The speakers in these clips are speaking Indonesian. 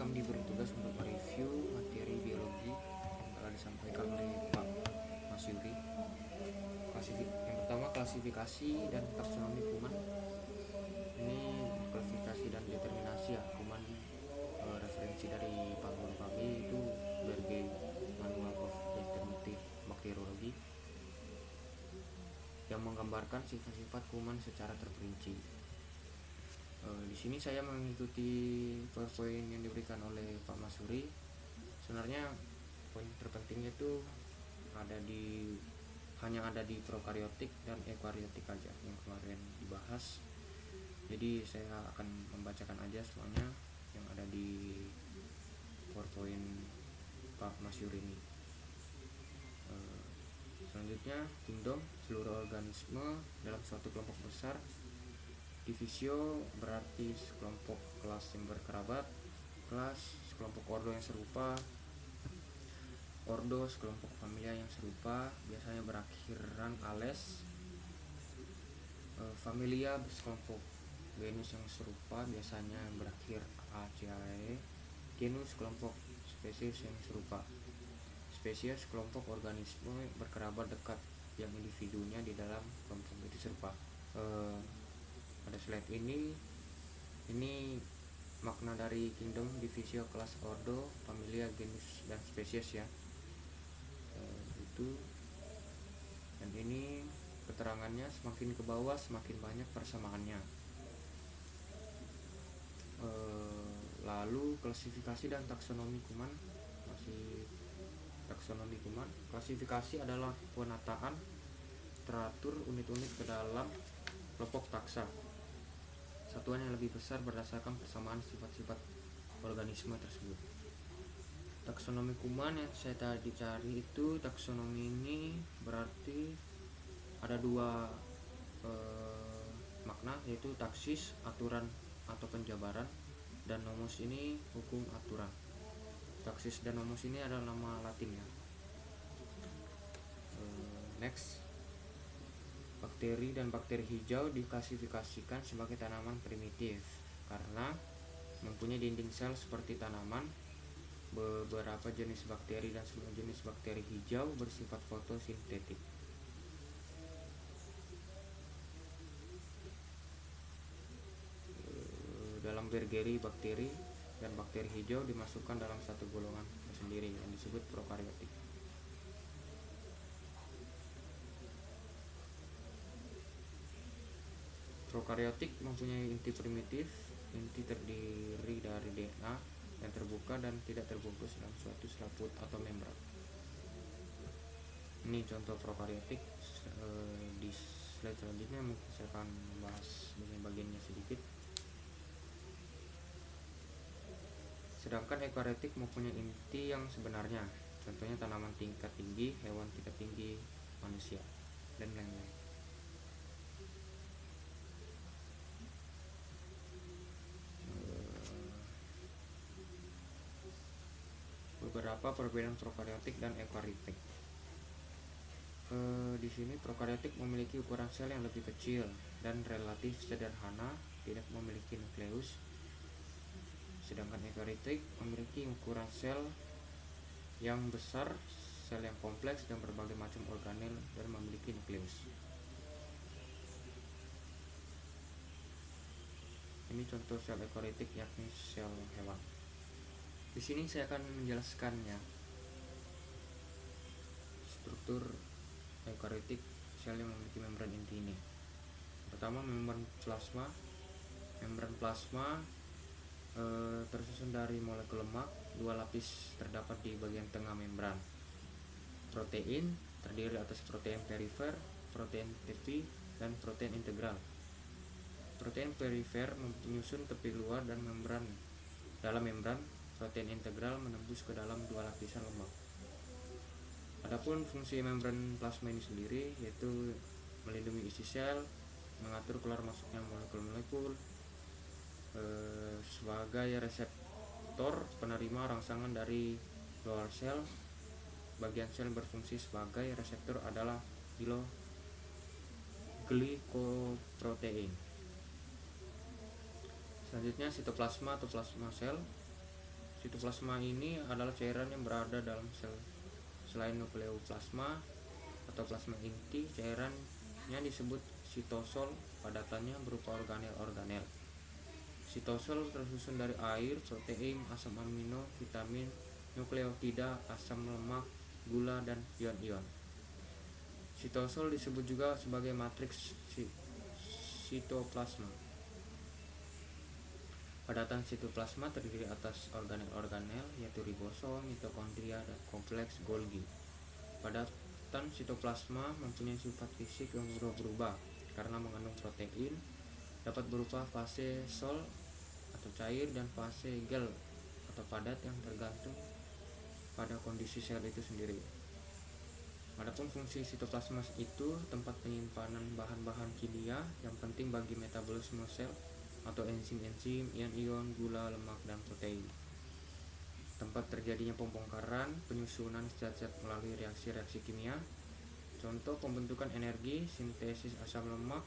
kami diberi tugas untuk mereview materi biologi yang telah disampaikan oleh Pak Mas Yuri. Yang pertama, klasifikasi dan taksonomi kuman. Ini klasifikasi dan determinasi ya kuman. Referensi dari Pak Guru kami itu Berge Manual of Determinative Bacteriology yang menggambarkan sifat-sifat kuman secara terperinci. Di sini saya mengikuti poin yang diberikan oleh Pak Masuri. Sebenarnya poin terpentingnya itu hanya ada di prokariotik dan eukariotik aja yang kemarin dibahas. Jadi saya akan membacakan aja semuanya yang ada di PowerPoint Pak Masuri ini. Selanjutnya, kingdom, seluruh organisme dalam suatu kelompok besar. Divisio berarti sekelompok kelas yang berkerabat. Kelas, sekelompok ordo yang serupa. Ordo, sekelompok familia yang serupa, biasanya berakhiran ales. Familia, sekelompok genus yang serupa, biasanya berakhir acae. Genus, kelompok spesies yang serupa. Spesies, kelompok organisme berkerabat dekat yang individunya di dalam kelompok itu serupa. Pada slide ini makna dari kingdom, divisio, kelas, ordo, familia, genus, dan spesies ya. Itu. Dan ini keterangannya semakin ke bawah semakin banyak persamaannya. Lalu klasifikasi dan taksonomi kuman. Taksonomi kuman. Klasifikasi adalah penataan teratur unit-unit ke dalam kelompok taksa, satuan yang lebih besar berdasarkan persamaan sifat-sifat organisme tersebut. Taksonomi kuman yang saya tadi cari itu, taksonomi ini berarti ada dua makna, yaitu taksis, aturan atau penjabaran, dan nomos ini hukum aturan. Taksis dan nomos ini adalah nama Latin ya. Next, bakteri dan bakteri hijau diklasifikasikan sebagai tanaman primitif karena mempunyai dinding sel seperti tanaman. Beberapa jenis bakteri dan semua jenis bakteri hijau bersifat fotosintetik. Dalam Bergeri, bakteri dan bakteri hijau dimasukkan dalam satu golongan sendiri yang disebut prokariotik. Prokariotik mempunyai inti primitif. Inti terdiri dari DNA yang terbuka dan tidak terbungkus dalam suatu selaput atau membran. Ini contoh prokariotik. Di slide selanjutnya mungkin saya akan membahas bagian-bagiannya sedikit. Sedangkan eukariotik mempunyai inti yang sebenarnya, contohnya tanaman tingkat tinggi, hewan tingkat tinggi, manusia, dan lain-lain. Beberapa perbedaan prokariotik dan eukariotik. Di sini prokariotik memiliki ukuran sel yang lebih kecil dan relatif sederhana, tidak memiliki nukleus. Sedangkan eukariotik memiliki ukuran sel yang besar, sel yang kompleks dan berbagai macam organel dan memiliki nukleus. Ini contoh sel eukariotik yakni sel hewan. Di sini saya akan menjelaskannya. Struktur eukariotik sel yang memiliki membran inti ini. Pertama, membran plasma. Membran plasma tersusun dari molekul lemak. Dua lapis terdapat di bagian tengah membran. Protein terdiri atas protein perifer, protein tepi, dan protein integral. Protein perifer menyusun tepi luar dan membran. Dalam membran, protein integral menembus ke dalam dua lapisan lemak. Adapun fungsi membran plasma ini sendiri yaitu melindungi isi sel, mengatur keluar masuknya molekul-molekul, sebagai reseptor penerima rangsangan dari luar sel. Bagian sel berfungsi sebagai reseptor adalah glikoprotein. Selanjutnya, sitoplasma atau plasma sel. Sitoplasma ini adalah cairan yang berada dalam sel. Selain nukleoplasma atau plasma inti, cairannya disebut sitosol, padatannya berupa organel-organel. Sitosol tersusun dari air, protein, asam amino, vitamin, nukleotida, asam lemak, gula, dan ion-ion. Sitosol disebut juga sebagai matriks sitoplasma. Padatan sitoplasma terdiri atas organel-organel yaitu ribosom, mitokondria, dan kompleks Golgi. Padatan sitoplasma mempunyai sifat fisik yang berubah-ubah karena mengandung protein, dapat berupa fase sol atau cair dan fase gel atau padat yang tergantung pada kondisi sel itu sendiri. Adapun fungsi sitoplasma itu tempat penyimpanan bahan-bahan kimia yang penting bagi metabolisme sel atau enzim-enzim, ion-ion, gula, lemak, dan protein. Tempat terjadinya pembongkaran, penyusunan zat-zat melalui reaksi-reaksi kimia. Contoh pembentukan energi, sintesis asam lemak,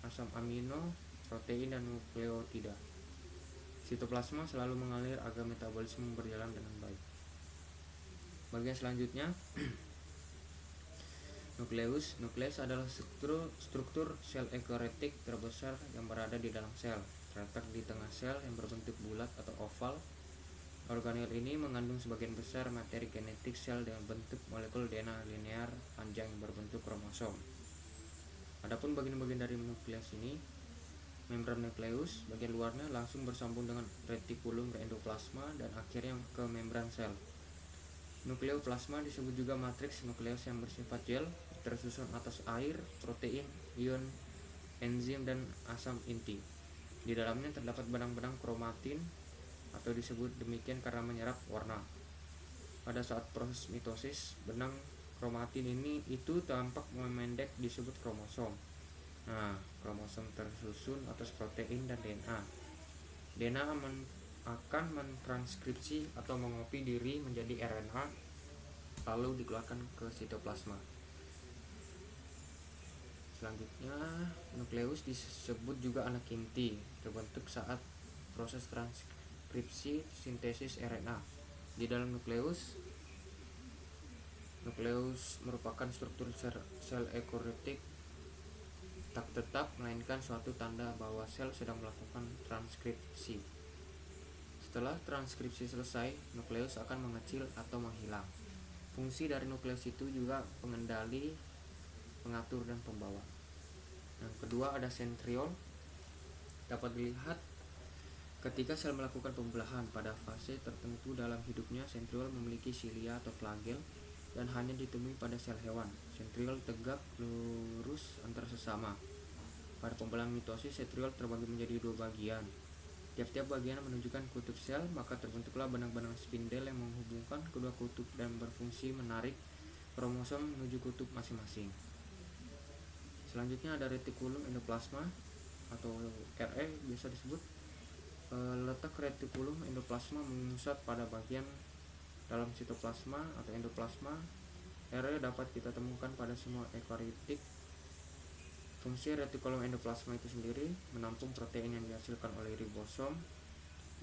asam amino, protein, dan nukleotida. Sitoplasma selalu mengalir agar metabolisme berjalan dengan baik. Bagian selanjutnya, nukleus. Nukleus adalah struktur sel eukariotik terbesar yang berada di dalam sel. Terletak di tengah sel yang berbentuk bulat atau oval. Organel ini mengandung sebagian besar materi genetik sel dengan bentuk molekul DNA linear panjang yang berbentuk kromosom. Adapun bagian-bagian dari nukleus ini, membran nukleus, bagian luarnya langsung bersambung dengan retikulum endoplasma dan akhirnya ke membran sel. Nukleoplasma disebut juga matriks nukleus yang bersifat gel, tersusun atas air, protein, ion, enzim, dan asam inti. Di dalamnya terdapat benang-benang kromatin atau disebut demikian karena menyerap warna. Pada saat proses mitosis, benang kromatin ini itu tampak memendek disebut kromosom. Nah, kromosom tersusun atas protein dan DNA. DNA akan mentranskripsi atau mengopi diri menjadi RNA lalu dikeluarkan ke sitoplasma. Selanjutnya, nukleus disebut juga anak inti, terbentuk saat proses transkripsi sintesis RNA. Di dalam nukleus merupakan struktur sel eukariotik tak tetap, melainkan suatu tanda bahwa sel sedang melakukan transkripsi. Setelah transkripsi selesai, nukleus akan mengecil atau menghilang. Fungsi dari nukleus itu juga pengendali, pengatur, dan pembawa. Yang kedua ada sentriol. Dapat dilihat ketika sel melakukan pembelahan pada fase tertentu dalam hidupnya, sentriol memiliki silia atau flagel dan hanya ditemui pada sel hewan. Sentriol tegak lurus antar sesama. Pada pembelahan mitosis, sentriol terbagi menjadi dua bagian. Tiap-tiap bagian menunjukkan kutub sel, maka terbentuklah benang-benang spindel yang menghubungkan kedua kutub dan berfungsi menarik kromosom menuju kutub masing-masing. Selanjutnya ada retikulum endoplasma atau RE biasa disebut. Letak retikulum endoplasma memusat pada bagian dalam sitoplasma atau endoplasma. RE dapat kita temukan pada semua eukariotik. Fungsi retikulum endoplasma itu sendiri menampung protein yang dihasilkan oleh ribosom,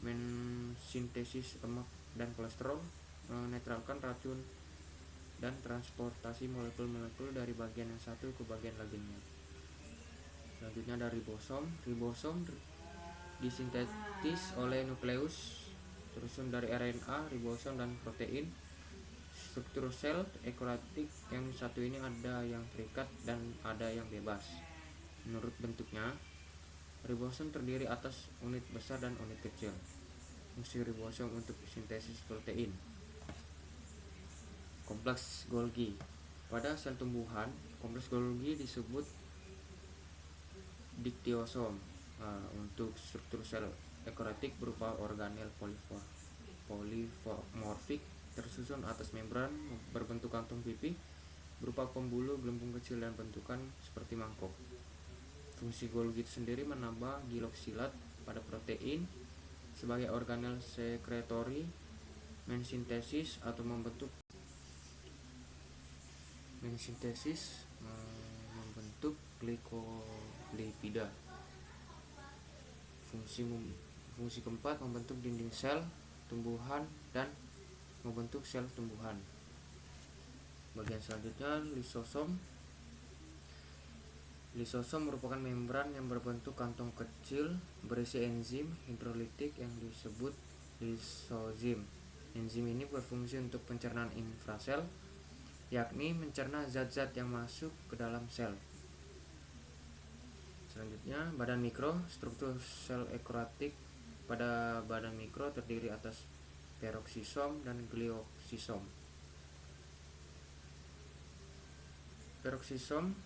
mensintesis lemak dan kolesterol, menetralkan racun, dan transportasi molekul-molekul dari bagian yang satu ke bagian lainnya. Selanjutnya ada ribosom. Ribosom disintetis oleh nukleus, tersusun dari RNA, ribosom, dan protein. Struktur sel eukariotik yang satu ini ada yang terikat dan ada yang bebas. Menurut bentuknya, ribosom terdiri atas unit besar dan unit kecil. Fungsi ribosom untuk sintesis protein. Kompleks Golgi. Pada sel tumbuhan, kompleks Golgi disebut diktiosom. Untuk struktur sel eukariotik berupa organel polimorfik tersusun atas membran berbentuk kantung pipi berupa pembuluh gelembung kecil dan bentukan seperti mangkok. Fungsi Golgi itu sendiri menambah giloksilat pada protein sebagai organel sekretori, mensintesis atau membentuk glikolipida. Fungsi keempat membentuk dinding sel tumbuhan dan membentuk sel tumbuhan. Bagian selanjutnya lisosom. Lisosom merupakan membran yang berbentuk kantong kecil berisi enzim hidrolitik yang disebut lisozim. Enzim ini berfungsi untuk pencernaan infrasel, yakni mencerna zat-zat yang masuk ke dalam sel. Selanjutnya, badan mikro. Struktur sel eukariotik pada badan mikro terdiri atas peroksisom dan glioksisom. Peroksisom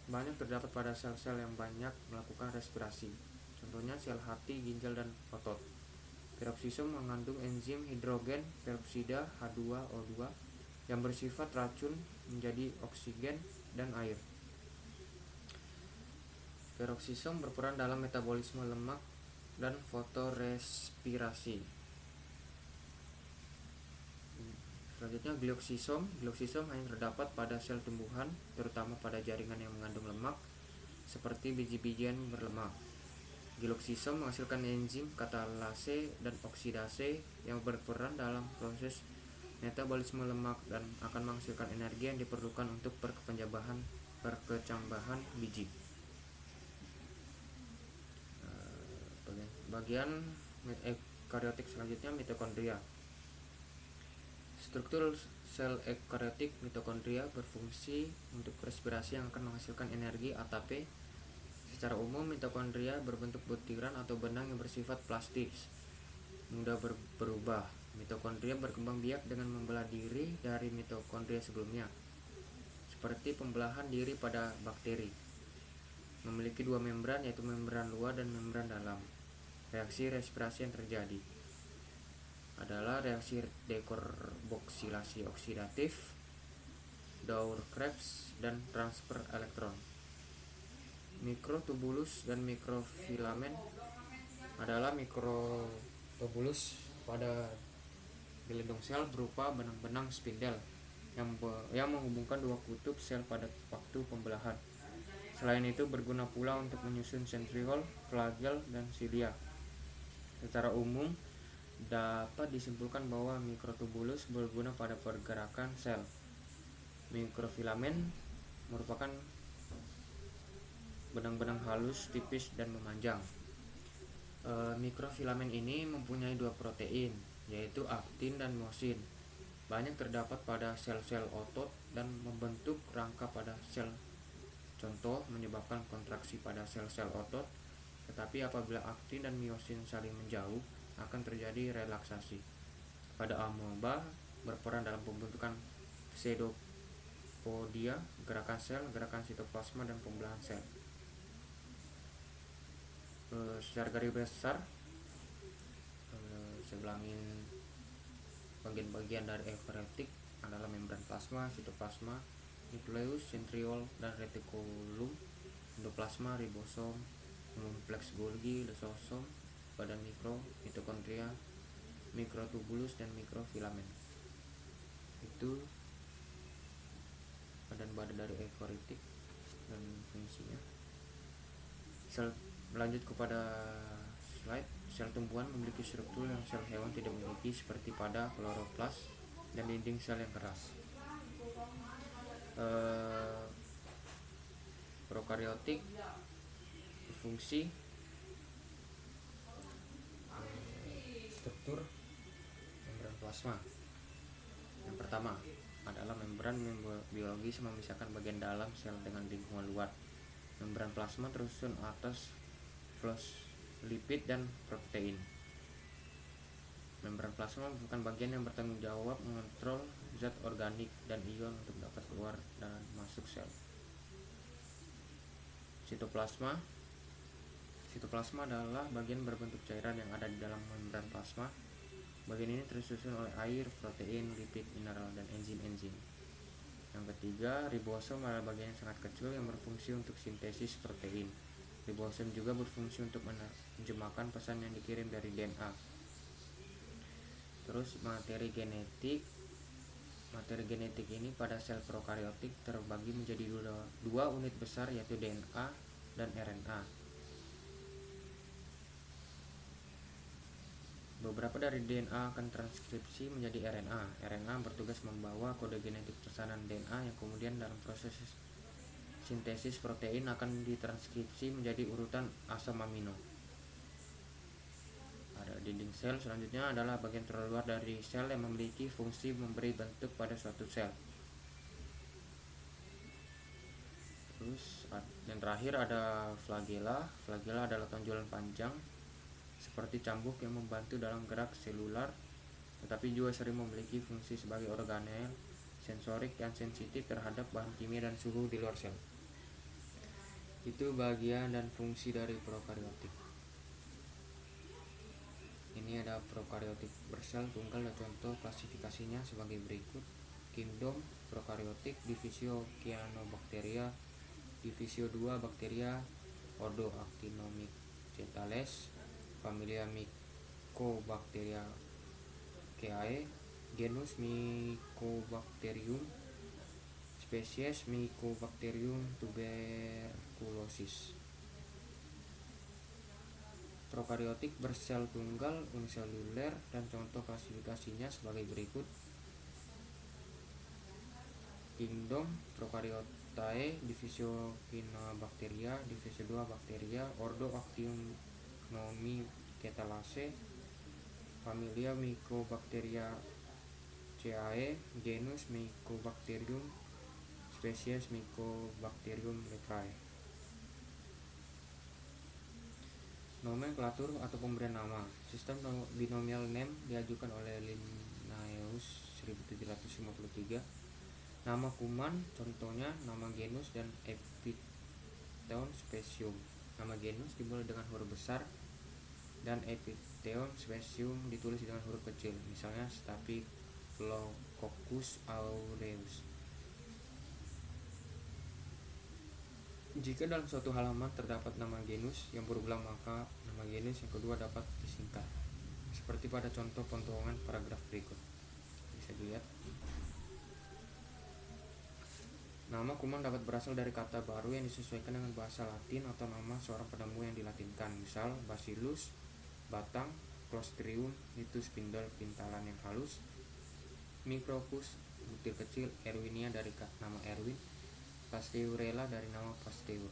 banyak terdapat pada sel-sel yang banyak melakukan respirasi, contohnya sel hati, ginjal, dan otot. Peroksisom mengandung enzim hidrogen peroksida H2O2 yang bersifat racun menjadi oksigen dan air. Peroksisom berperan dalam metabolisme lemak dan fotorespirasi. Selanjutnya glioksisom. Glioksisom hanya terdapat pada sel tumbuhan, terutama pada jaringan yang mengandung lemak, seperti biji-bijian berlemak. Glioksisom menghasilkan enzim katalase dan oksidase yang berperan dalam proses metabolisme lemak dan akan menghasilkan energi yang diperlukan untuk perkecambahan biji. Bagian eukariotik selanjutnya mitokondria. Struktur sel eukariotik mitokondria berfungsi untuk respirasi yang akan menghasilkan energi ATP. Secara umum, mitokondria berbentuk butiran atau benang yang bersifat plastis, mudah berubah. Mitokondria berkembang biak dengan membelah diri dari mitokondria sebelumnya, seperti pembelahan diri pada bakteri. Memiliki dua membran, yaitu membran luar dan membran dalam. Reaksi respirasi yang terjadi adalah reaksi dekarboksilasi oksidatif, Doer-Krebs, dan transfer elektron. Mikrotubulus dan mikrofilamen adalah mikrotubulus pada gelindung sel berupa benang-benang spindel yang menghubungkan dua kutub sel pada waktu pembelahan. Selain itu berguna pula untuk menyusun sentriol, flagel, dan silia. Secara umum dapat disimpulkan bahwa mikrotubulus berguna pada pergerakan sel. Mikrofilamen merupakan benang-benang halus, tipis, dan memanjang. Mikrofilamen ini mempunyai dua protein, yaitu aktin dan myosin. Banyak terdapat pada sel-sel otot dan membentuk rangka pada sel. Contoh menyebabkan kontraksi pada sel-sel otot, tetapi apabila aktin dan myosin saling menjauh, akan terjadi relaksasi. Pada amoeba berperan dalam pembentukan pseudopodia, gerakan sel, gerakan sitoplasma, dan pembelahan sel. Secara garis besar, saya bilangin bagian-bagian dari eukariotik adalah membran plasma, sitoplasma, nukleus, sentriol, dan retikulum, endoplasma, ribosom, kompleks Golgi, lisosom, badan mikro, mitokondria, mikrotubulus, dan mikrofilamen. Itu badan-badan dari eukariotik dan fungsinya. Lanjut kepada slide. Sel tumbuhan memiliki struktur yang sel hewan tidak memiliki, seperti pada kloroplas dan dinding sel yang keras. Prokariotik berfungsi. Struktur membran plasma. Yang pertama adalah membran biologis memisahkan bagian dalam sel dengan lingkungan luar. Membran plasma tersusun atas fosfolipid dan protein. Membran plasma merupakan bagian yang bertanggung jawab mengontrol zat organik dan ion untuk dapat keluar dan masuk sel. Sitoplasma. Sitoplasma adalah bagian berbentuk cairan yang ada di dalam membran plasma. Bagian ini tersusun oleh air, protein, lipid, mineral, dan enzim-enzim. Yang ketiga, ribosom adalah bagian yang sangat kecil yang berfungsi untuk sintesis protein. Ribosom juga berfungsi untuk menerjemahkan pesan yang dikirim dari DNA. Terus materi genetik. Materi genetik ini pada sel prokariotik terbagi menjadi dua unit besar, yaitu DNA dan RNA. Beberapa dari DNA akan transkripsi menjadi RNA. RNA bertugas membawa kode genetik pesanan DNA yang kemudian dalam proses sintesis protein akan ditranskripsi menjadi urutan asam amino. Pada dinding sel selanjutnya adalah bagian terluar dari sel yang memiliki fungsi memberi bentuk pada suatu sel. Terus yang terakhir ada flagella. Flagella adalah tonjolan panjang seperti cambuk yang membantu dalam gerak selular, tetapi juga sering memiliki fungsi sebagai organel sensorik yang sensitif terhadap bahan kimia dan suhu di luar sel. Itu bagian dan fungsi dari prokariotik. Ini ada prokariotik bersel tunggal dan contoh klasifikasinya sebagai berikut. Kingdom prokariotik, divisio Cyanobacteria, divisio 2 Bacteria, ordo Actinomycetales, familia Mycobacteriaceae, genus Mycobacterium, spesies Mycobacterium tuberculosis. Prokariotik bersel tunggal uniseluler dan contoh klasifikasinya sebagai berikut. Kingdom Prokaryotae, divisio Cyanobacteria, divisio 2 Bacteria, ordo Actinomycetalaceae, familia Mycobacteriaceae, genus Mycobacterium, spesies Mycobacterium leprae. Nomenklatur atau pemberian nama. Sistem binomial name diajukan oleh Linnaeus 1753. Nama kuman contohnya nama genus dan epithelium specium. Nama genus dimulai dengan huruf besar dan epithelium specium ditulis dengan huruf kecil, misalnya Staphylococcus aureus. Jika dalam suatu halaman terdapat nama genus yang berulang, maka nama genus yang kedua dapat disingkat, seperti pada contoh potongan paragraf berikut. Bisa dilihat. Nama kuman dapat berasal dari kata baru yang disesuaikan dengan bahasa Latin atau nama seorang penemu yang dilatinkan. Misal, Bacillus, batang, Clostridium, itu spindel pintalan yang halus, Microcus, butir kecil, Erwinia dari nama Erwin, Pasteurella dari nama Pasteur,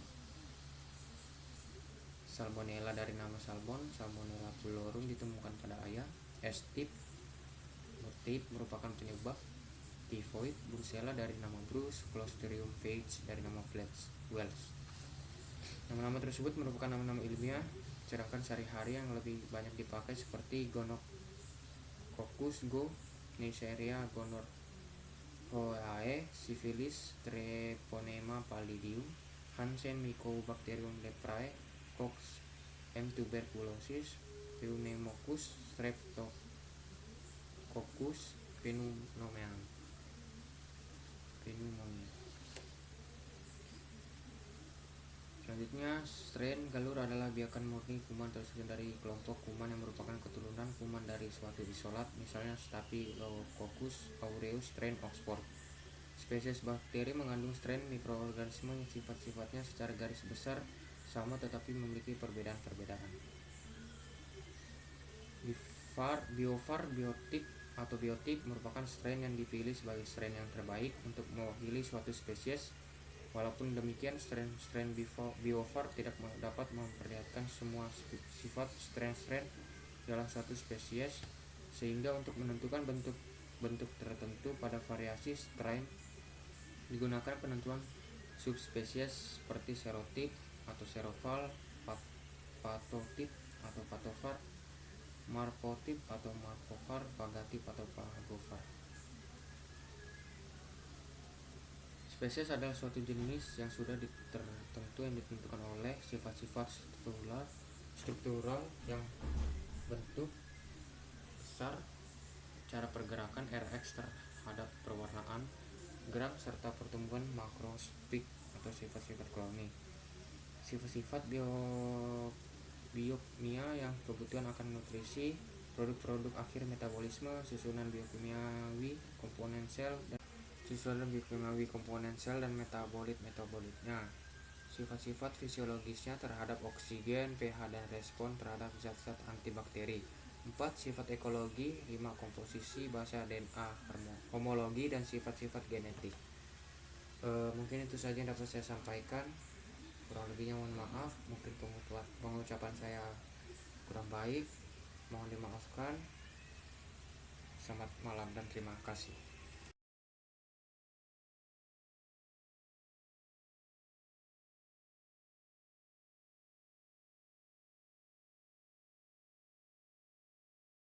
Salmonella dari nama Salmon, Salmonella pulorum ditemukan pada ayam, S. tip, merupakan penyebab, Typhoid, Brucella dari nama Bruce, Clostridium Fage dari nama Wells. Nama-nama tersebut merupakan nama-nama ilmiah, sedangkan sehari-hari yang lebih banyak dipakai seperti Gonococcus, Neisseria, Gonorrhoeae, Syphilis, Treponema pallidum, Hansen, Mycobacterium leprae, Cox, M. tuberculosis, Pneumococcus, Streptococcus pneumoniae. Selanjutnya, strain galur adalah biakan murni kuman tersusun dari kelompok kuman yang merupakan keturunan kuman dari suatu isolat, misalnya Staphylococcus aureus strain Oxford. Spesies bakteri mengandung strain mikroorganisme yang sifat-sifatnya secara garis besar sama tetapi memiliki perbedaan-perbedaan. Biofar, biotik atau biotip merupakan strain yang dipilih sebagai strain yang terbaik untuk mewakili suatu spesies. Walaupun demikian, strain biofar tidak dapat memperlihatkan semua sifat strain dalam suatu spesies, sehingga untuk menentukan bentuk tertentu pada variasi strain digunakan penentuan subspesies seperti serotip atau serofal, patotip atau patofar, marpotip atau marpofar, pagatip atau pagofar. Spesies adalah suatu jenis yang sudah tertentu yang ditentukan oleh sifat-sifat struktural yang bentuk, besar, cara pergerakan Rx terhadap perwarnaan, gerak, serta pertumbuhan makroskopik atau sifat-sifat koloni. Sifat-sifat biokimia yang kebutuhan akan nutrisi, produk-produk akhir metabolisme, susunan biokimiawi komponen sel dan metabolit-metabolitnya. Sifat-sifat fisiologisnya terhadap oksigen, pH dan respon terhadap zat-zat antibakteri. 4. Sifat ekologi. 5. Komposisi, bahasa, DNA, homologi, dan sifat-sifat genetik. Mungkin itu saja yang dapat saya sampaikan. Kurang lebihnya mohon maaf, mungkin pengucapan saya kurang baik, mohon dimaafkan. Selamat malam dan terima kasih.